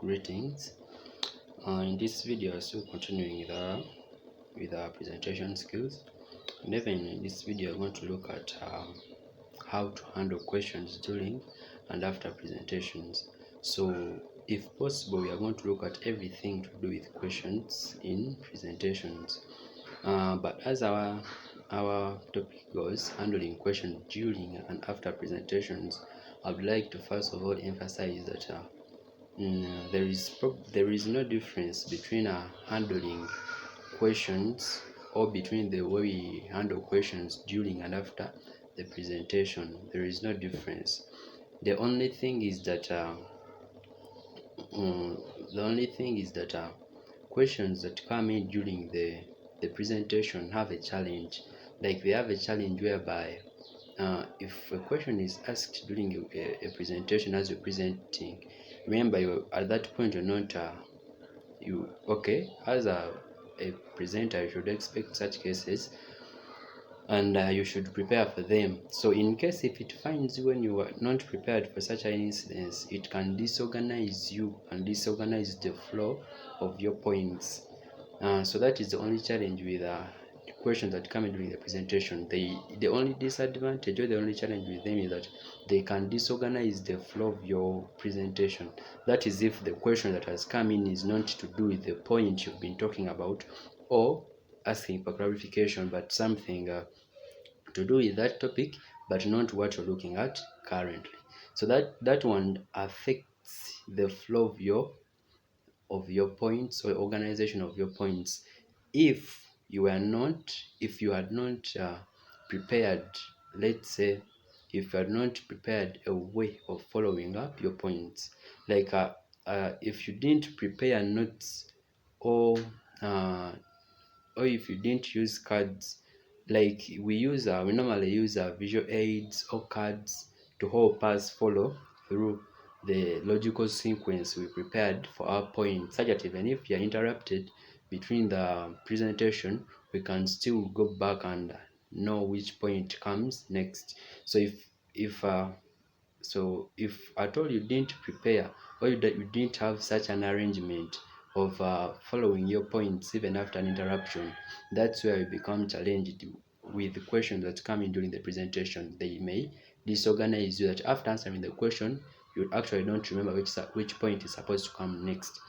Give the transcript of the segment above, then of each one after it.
Greetings. In this video, I'm still continuing with our presentation skills. And even in this video, I'm going to look at how to handle questions during and after presentations. So, if possible, we are going to look at everything to do with questions in presentations. But as our topic goes, handling questions during and after presentations, I would like to first of all emphasize that there is no difference between handling questions or between the way we handle questions during and after the presentation. There is no difference. The only thing is that questions that come in during the presentation have a challenge. Like they have a challenge whereby if a question is asked during a presentation as you're presenting, remember you at that point you're not as a presenter you should expect such cases, and you should prepare for them. So in case if it finds you when you are not prepared for such an incident, it can disorganize you and disorganize the flow of your points. So that is the only challenge with questions that come in during the presentation. The only disadvantage or the only challenge with them is that they can disorganize the flow of your presentation. That is if the question that has come in is not to do with the point you've been talking about or asking for clarification, but something to do with that topic, but not what you're looking at currently. So that one affects the flow of your points or organization of your points. If you had not prepared, let's say if you had not prepared a way of following up your points, like if you didn't prepare notes, or or if you didn't use cards, like we normally use visual aids or cards to help us follow through the logical sequence we prepared for our point, such that even if you are interrupted between the presentation, we can still go back and know which point comes next. So if at all you didn't prepare, or you didn't have such an arrangement of following your points even after an interruption, that's where you become challenged with the questions that come in during the presentation. They may disorganize you, that after answering the question you actually don't remember which point is supposed to come next.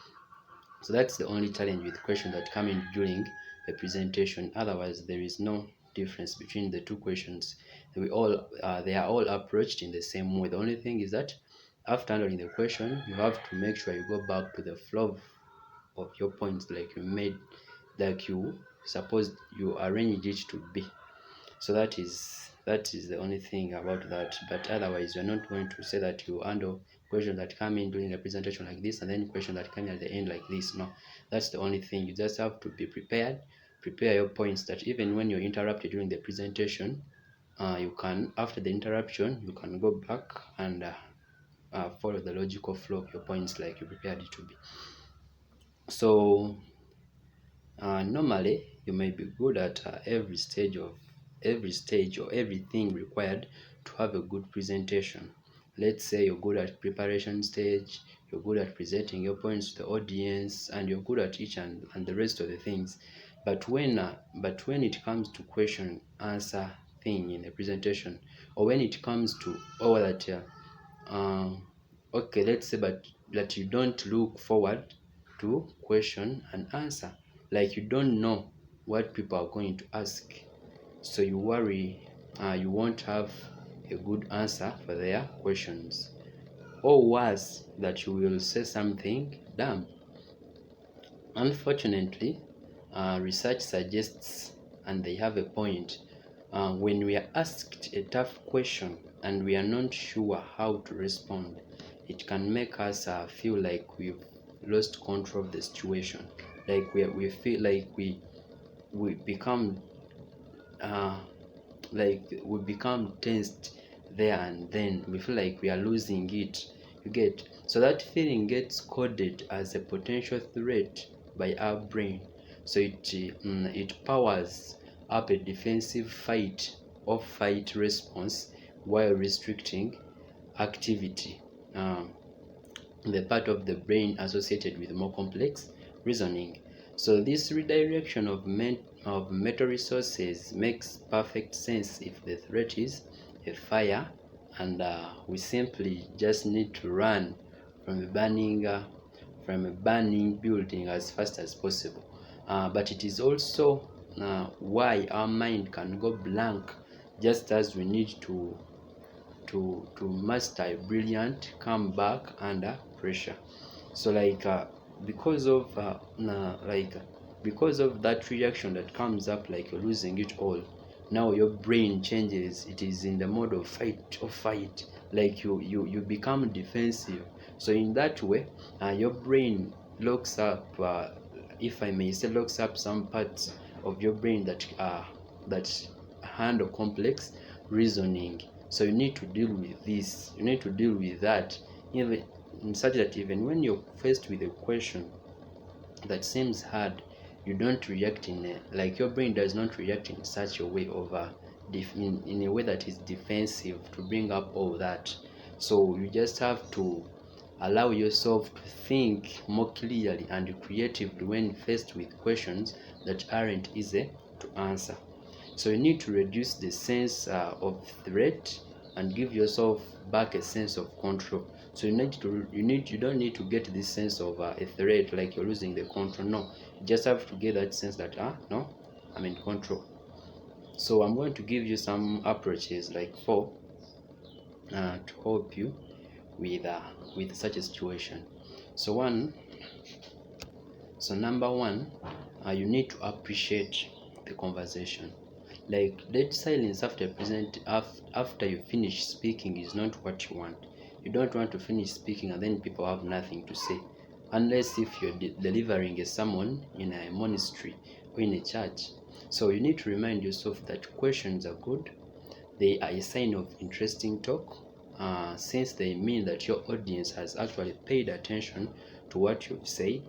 So that's the only challenge with questions that come in during the presentation. Otherwise, there is no difference between the two questions. They are all approached in the same way. The only thing is that after handling the question, you have to make sure you go back to the flow of your points, like you suppose you arranged it to be. So that is the only thing about that. But otherwise, you're not going to say that you handle questions that come in during a presentation like this and then questions that come at the end like this. No, that's the only thing. You just have to be prepared. Prepare your points, that even when you're interrupted during the presentation, you can, after the interruption, you can go back and follow the logical flow of your points like you prepared it to be. So normally you may be good at every stage or everything required to have a good presentation. Let's say you're good at preparation stage, you're good at presenting your points to the audience, and you're good at each and the rest of the things. But when it comes to question answer thing in the presentation, or when it comes to okay, let's say, but that you don't look forward to question and answer, like you don't know what people are going to ask, so you worry you won't have a good answer for their questions, or worse, that you will say something dumb. Unfortunately, research suggests, and they have a point, when we are asked a tough question and we are not sure how to respond, it can make us feel like we've lost control of the situation. Like we feel like we become tensed there, and then we feel like we are losing it. You get? So that feeling gets coded as a potential threat by our brain. So it powers up a defensive fight or fight response while restricting activity. the part of the brain associated with more complex reasoning. So this redirection of mental resources makes perfect sense if the threat is a fire, and we simply just need to run from a burning building as fast as possible. But it is also why our mind can go blank, just as we need to master a brilliant comeback under pressure. So because of because of that reaction that comes up, like you're losing it all, now your brain changes. It is in the mode of fight, like you become defensive. So in that way, your brain locks up, if I may say, locks up some parts of your brain that handle complex reasoning. So you need to deal with this, you need to deal with that, even such that even when you're faced with a question that seems hard, you don't react like your brain does not react in such a way of in a way that is defensive to bring up all that. So you just have to allow yourself to think more clearly and creatively when faced with questions that aren't easy to answer. So you need to reduce the sense of threat and give yourself back a sense of control. So you don't need to get this sense of a threat, like you're losing the control. No, you just have to get that sense that no, I'm in control. So I'm going to give you some approaches, like four, to help you with such a situation. So number one, you need to appreciate the conversation. Like dead silence after you finish speaking is not what you want. You don't want to finish speaking and then people have nothing to say, unless if you're delivering a sermon in a monastery or in a church. So you need to remind yourself that questions are good. They are a sign of interesting talk, since they mean that your audience has actually paid attention to what you've said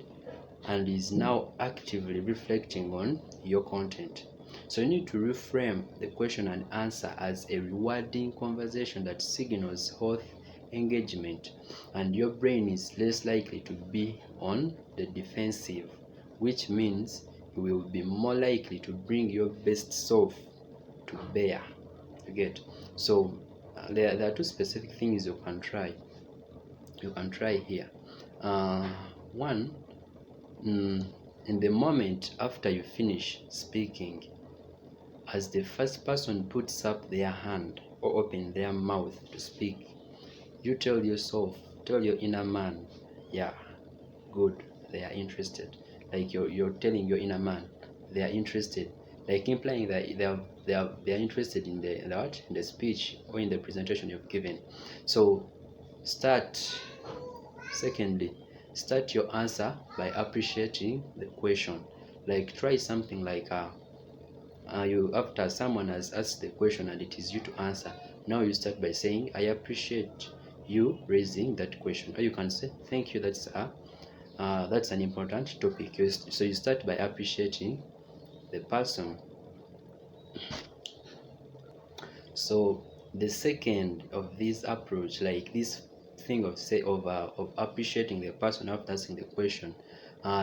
and is now actively reflecting on your content. So you need to reframe the question and answer as a rewarding conversation that signals health engagement, and your brain is less likely to be on the defensive, which means you will be more likely to bring your best self to bear. You get? So there are two specific things you can try. You can try here. One, in the moment after you finish speaking, as the first person puts up their hand or open their mouth to speak, you tell yourself, tell your inner man, yeah, good, they are interested. Like you're telling your inner man, they are interested, like implying that they are interested in the speech or in the presentation you've given. So start secondly, start your answer by appreciating the question. Like try something like you after someone has asked the question and it is you to answer. Now you start by saying, I appreciate you raising that question. Or you can say, thank you, that's an important topic. So you start by appreciating the person. So the second of this approach, like this thing of appreciating the person after asking the question,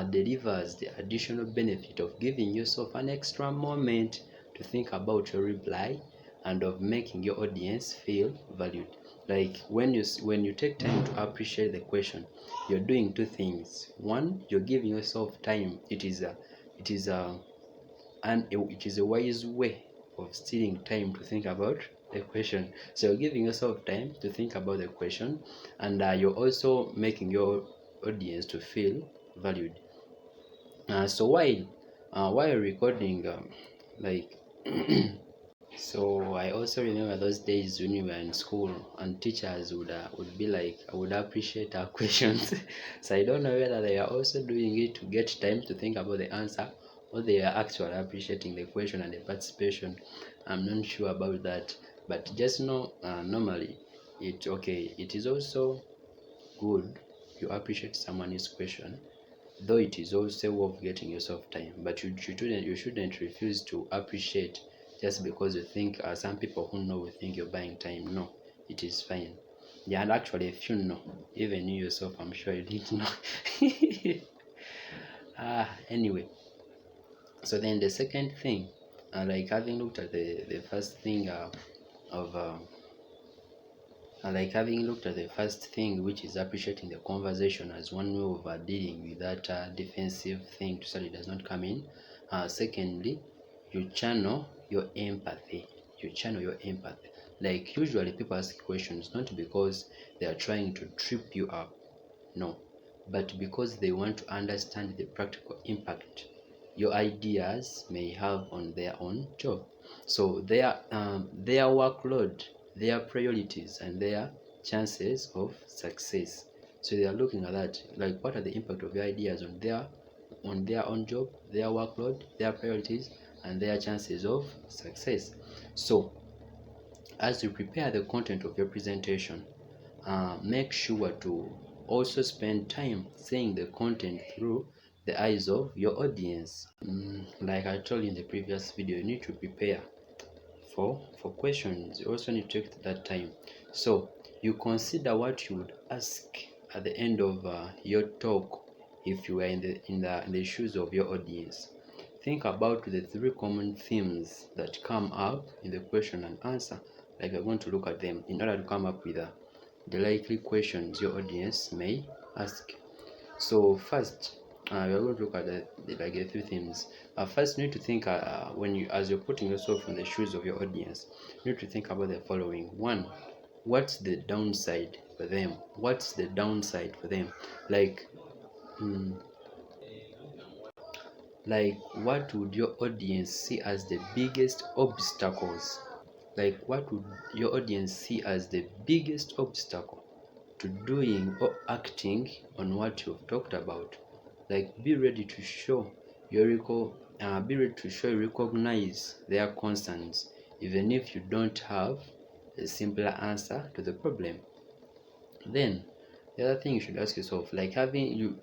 delivers the additional benefit of giving yourself an extra moment to think about your reply and of making your audience feel valued. Like when you take time to appreciate the question, you're doing two things. One, you're giving yourself time. It is a wise way of stealing time to think about the question. So you're giving yourself time to think about the question, and you're also making your audience to feel valued. So while recording, like so I also remember those days when we were in school and teachers would be like, I would appreciate our questions. So I don't know whether they are also doing it to get time to think about the answer, or they are actually appreciating the question and the participation. I'm not sure about that, but just know, normally it is also good you appreciate someone's question, though it is also worth getting yourself time. But you shouldn't refuse to appreciate just because you think some people who know will think you're buying time. No, it is fine. Yeah, and actually, if you know, even you yourself, I'm sure you didn't know. Anyway, so then the second thing, like having looked at the first thing of like having looked at the first thing, which is appreciating the conversation as one way of dealing with that defensive thing so it does not come in. Secondly, you channel your empathy. You channel your empathy. Like usually people ask questions not because they are trying to trip you up, no, but because they want to understand the practical impact your ideas may have on their own job. So their workload, their priorities, and their chances of success. So they are looking at that, like what are the impact of your ideas on their own job, their workload, their priorities, and their chances of success. So as you prepare the content of your presentation, make sure to also spend time seeing the content through the eyes of your audience. Like I told you in the previous video, you need to prepare for questions. You also need to take that time. So you consider what you would ask at the end of your talk if you were in the shoes of your audience. Think about the three common themes that come up in the question and answer. Like we're going to look at them in order to come up with the likely questions your audience may ask. So first, we are going to look at the three themes. First, you need to think when you, as you're putting yourself in the shoes of your audience, you need to think about the following. One, what's the downside for them? What's the downside for them? Like, mm, like what would your audience see as the biggest obstacles? Like, what would your audience see as the biggest obstacle to doing or acting on what you've talked about? Like, be ready to show be ready to show you recognize their concerns, even if you don't have a simpler answer to the problem. Then, the other thing you should ask yourself, like having you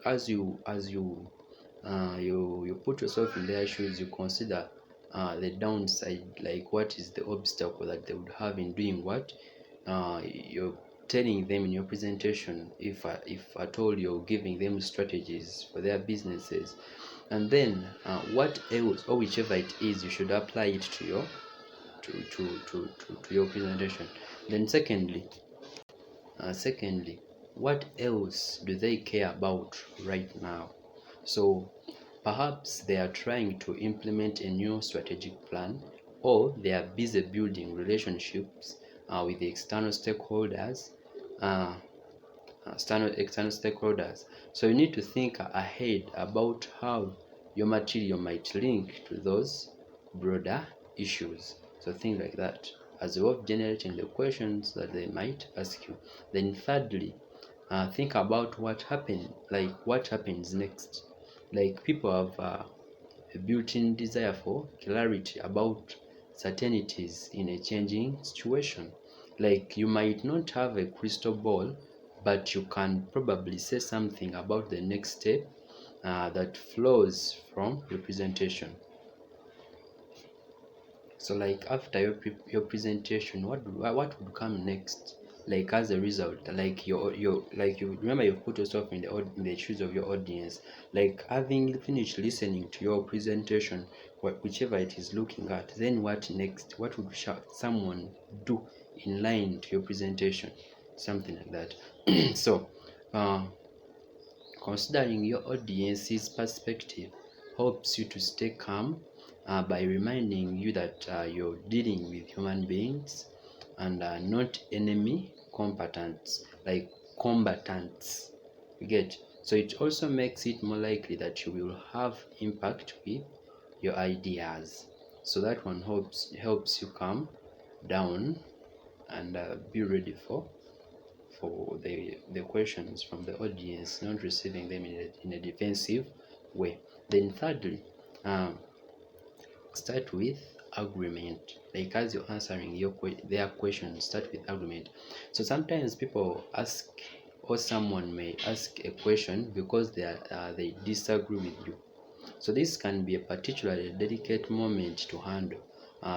you put yourself in their shoes, you consider the downside, like what is the obstacle that they would have in doing what you're telling them in your presentation, if at all you're giving them strategies for their businesses. And then what else, or whichever it is, you should apply it to your to your presentation. Then secondly, what else do they care about right now? So perhaps they are trying to implement a new strategic plan, or they are busy building relationships with the external stakeholders. Uh, external stakeholders. So you need to think ahead about how your material might link to those broader issues. So things like that, as well as generating the questions that they might ask you. Then thirdly, think about what happened, like what happens next. Like people have a built-in desire for clarity about certainties in a changing situation. Like you might not have a crystal ball, but you can probably say something about the next step that flows from your presentation. So like after your presentation, what would come next? Like as a result, like your like you remember you put yourself in the shoes of your audience. Like having finished listening to your presentation, whichever it is looking at, then what next? What would someone do in line to your presentation? Something like that. So, considering your audience's perspective helps you to stay calm by reminding you that you're dealing with human beings and not enemy combatants, like combatants. You get? So it also makes it more likely that you will have impact with your ideas. So that one helps you calm down and be ready for the questions from the audience, not receiving them in a defensive way. Then thirdly, um, start with agreement. Like as you're answering their questions, start with agreement. So sometimes people ask, or someone may ask a question because they disagree with you. So this can be a particularly delicate moment to handle.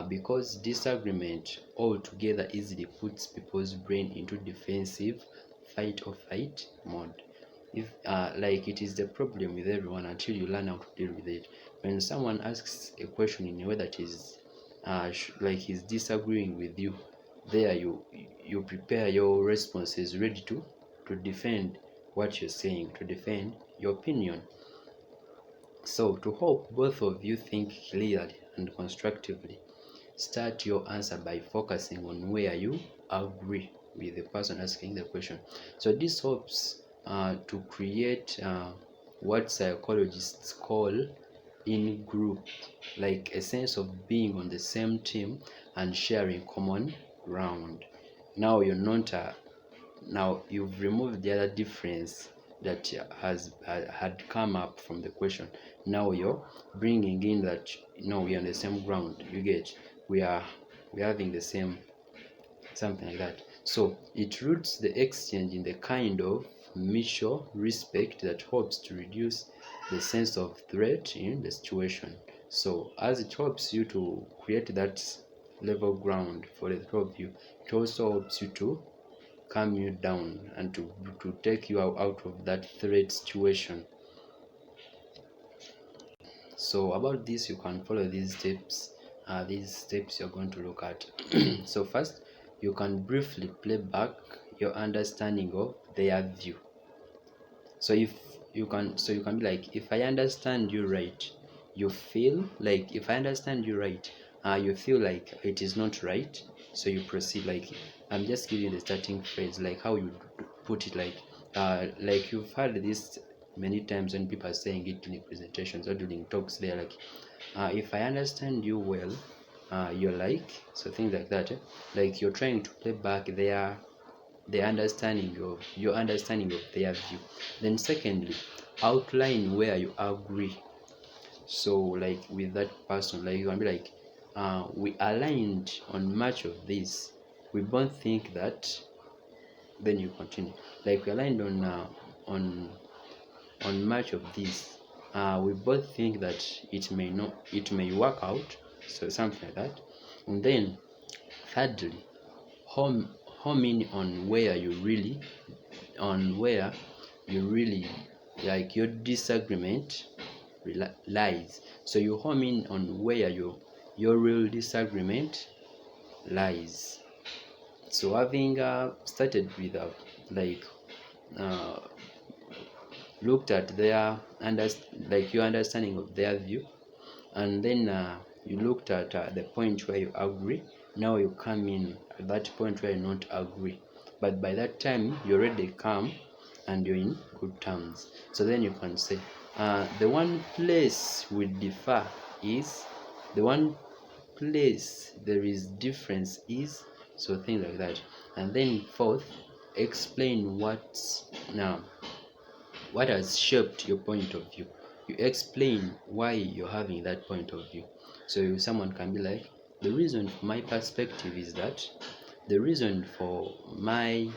because disagreement altogether easily puts people's brain into defensive fight or flight mode. If like it is the problem with everyone until you learn how to deal with it. When someone asks a question in a way that is like he's disagreeing with you, there you prepare your responses ready to defend what you're saying, to defend your opinion. So to help both of you think clearly and constructively, start your answer by focusing on where you agree with the person asking the question. So this helps to create what psychologists call in group, like a sense of being on the same team and sharing common ground. Now you're not now you've removed the other difference that had come up from the question. Now you're bringing in that we're on the same ground. You get, we're having the same something like that. So it roots the exchange in the kind of mutual respect that helps to reduce the sense of threat in the situation. So as it helps you to create that level ground for the two of you, it also helps you to calm you down and to take you out of that threat situation. So about this, you can follow these steps. These steps you're going to look at. So first, you can briefly play back your understanding of their view. So you can be like, if I understand you right, you feel like, if I understand you right, you feel like it is not right. So you proceed, like I'm just giving the starting phrase, like how you put it, like you've heard this many times when people are saying it in presentations or during talks. They're like, if I understand you well, you're like, so things like that. Like you're trying to play back the understanding of your understanding of their view. Then secondly, outline where you agree. So like with that person, like you can be like, we aligned on much of this. We both think that. Then you continue, like we aligned on much of this. We both think that it may work out. So something like that. And then thirdly, home in on where you really like your disagreement lies. So you home in on where your real disagreement lies. So having started with like uh, looked at their like your understanding of their view, and then you looked at the point where you agree. Now you come in at that point where you not agree, but by that time you're already calm and you're in good terms. So then you can say, the one place we differ is, the one place there is difference is, so things like that. And then fourth, explain what has shaped your point of view. You explain why you're having that point of view. So someone can be like, the reason for my perspective is that, the reason for my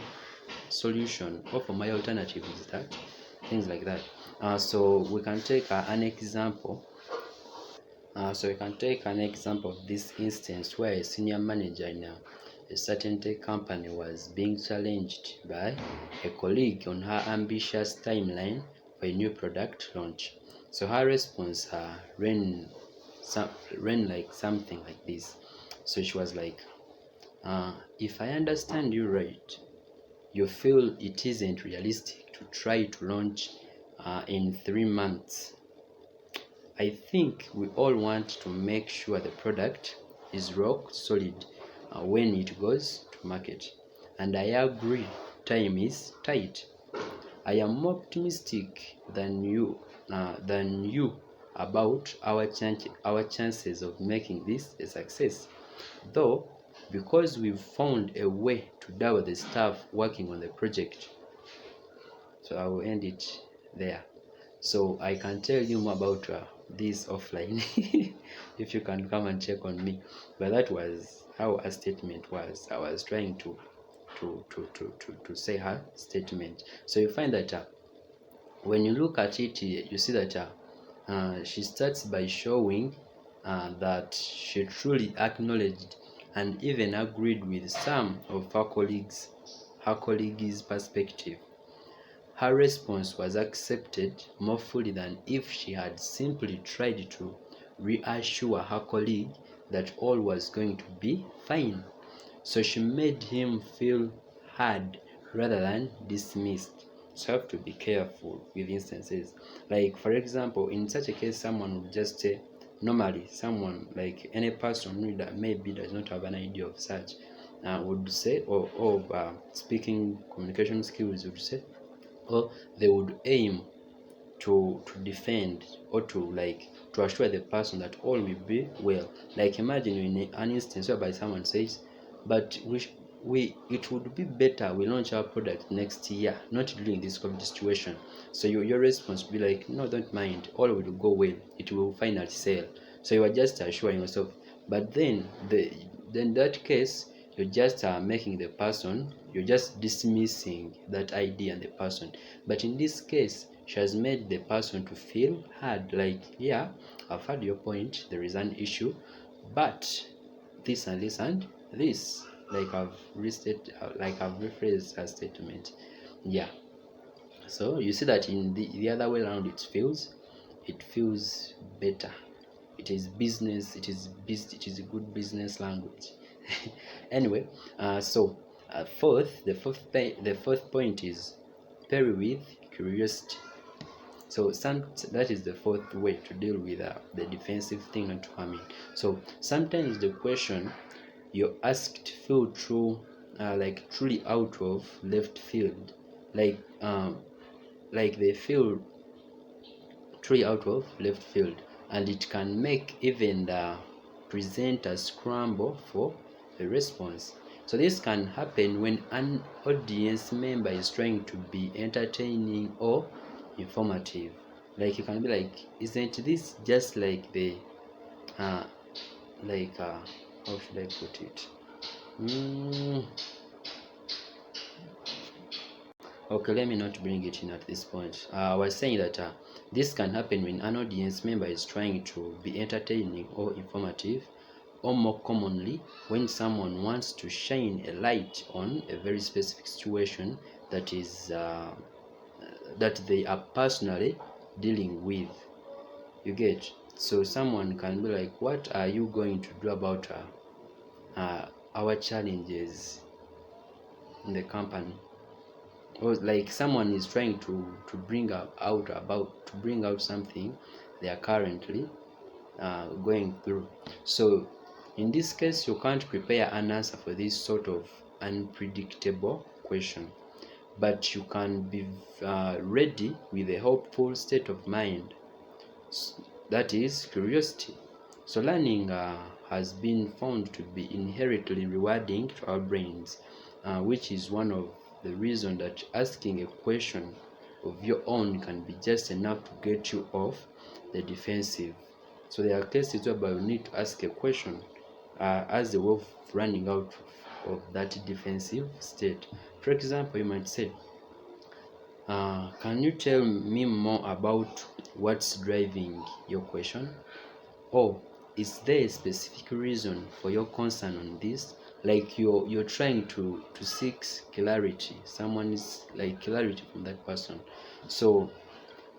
solution or for my alternative is that, things like that. So we can take an example. So we can take an example of this instance where a senior manager in a certain tech company was being challenged by a colleague on her ambitious timeline for a new product launch. So her response ran like something like this. So she was like, if I understand you right, you feel it isn't realistic to try to launch in 3 months. I think we all want to make sure the product is rock solid when it goes to market. And I agree, time is tight. I am more optimistic than you about our chances of making this a success. Though, because we've found a way to double the staff working on the project. So I will end it there. So I can tell you more about this offline if you can come and check on me. But that was how her statement was. I was trying to say her statement. So you find that when you look at it, you see that she starts by showing that she truly acknowledged and even agreed with some of her colleagues' perspective. Her response was accepted more fully than if she had simply tried to reassure her colleague that all was going to be fine. So she made him feel heard rather than dismissed. So you have to be careful with instances. Like, for example, in such a case, someone would just say, normally, someone, like any person who maybe does not have an idea of such, would say, or of speaking communication skills, would say, or they would aim to defend or to assure the person that all will be well. Like, imagine you're in an instance whereby someone says, but we it would be better we launch our product next year, not during this COVID situation. So your response will be like, no, don't mind, all will go well, it will finally sell. So you are just assuring yourself. But then in that case, you're just making the person, you're just dismissing that idea and the person. But in this case, she has made the person to feel heard, like, yeah, I've heard your point, there is an issue, but this and this and this, like I've rephrased her statement. Yeah. So you see that in the other way around, it feels better. It is business, it is a good business language. Anyway, the fourth point is pair with curiosity. So that is the fourth way to deal with the defensive thing not harming. So sometimes the question you asked feel true, like truly out of left field, like they feel truly out of left field, and it can make even the presenter scramble for a response. So this can happen when an audience member is trying to be entertaining or informative. Like, you can be like, isn't this just like the uh like how should I put it? Mm, okay, let me not bring it in at this point. I was saying that this can happen when an audience member is trying to be entertaining or informative, or more commonly, when someone wants to shine a light on a very specific situation that is that they are personally dealing with. You get? So someone can be like, "What are you going to do about our challenges in the company?" Or like someone is trying to bring out something they are currently going through. So in this case, you can't prepare an answer for this sort of unpredictable question, but you can be ready with a hopeful state of mind, that is curiosity. So learning has been found to be inherently rewarding to our brains, which is one of the reasons that asking a question of your own can be just enough to get you off the defensive. So there are cases whereby you need to ask a question as a way of running out of that defensive state. For example, you might say, can you tell me more about what's driving your question? Or is there a specific reason for your concern on this? Like, you're trying to seek clarity. Someone is like clarity from that person. So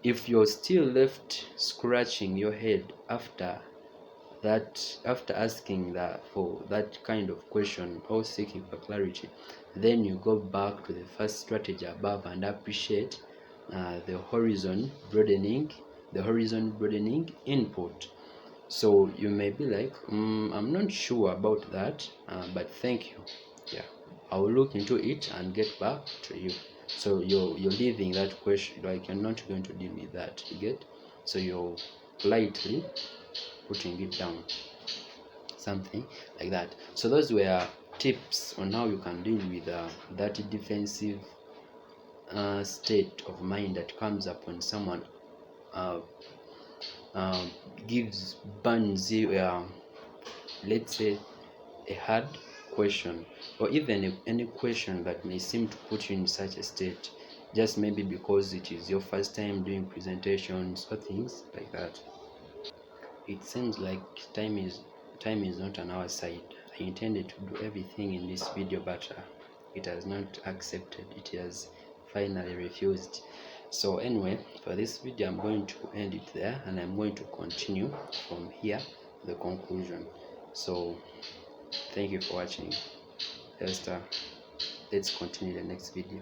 if you're still left scratching your head after asking that for that kind of question or seeking for clarity, then you go back to the first strategy above and appreciate the horizon broadening input. So you may be like, I'm not sure about that, but thank you. Yeah, I will look into it and get back to you. So you're leaving that question, like you're not going to deal with that. You get? So you're politely putting it down, something like that. So those were tips on how you can deal with that defensive state of mind that comes up when someone uh, uh, gives burns you, let's say, a hard question, or even any question that may seem to put you in such a state, just maybe because it is your first time doing presentations or things like that. it seems like time is not on our side. I intended to do everything in this video, but it has not accepted. It has finally refused. So anyway, for this video I'm going to end it there, and I'm going to continue from here, the conclusion. So thank you for watching. Let's continue the next video.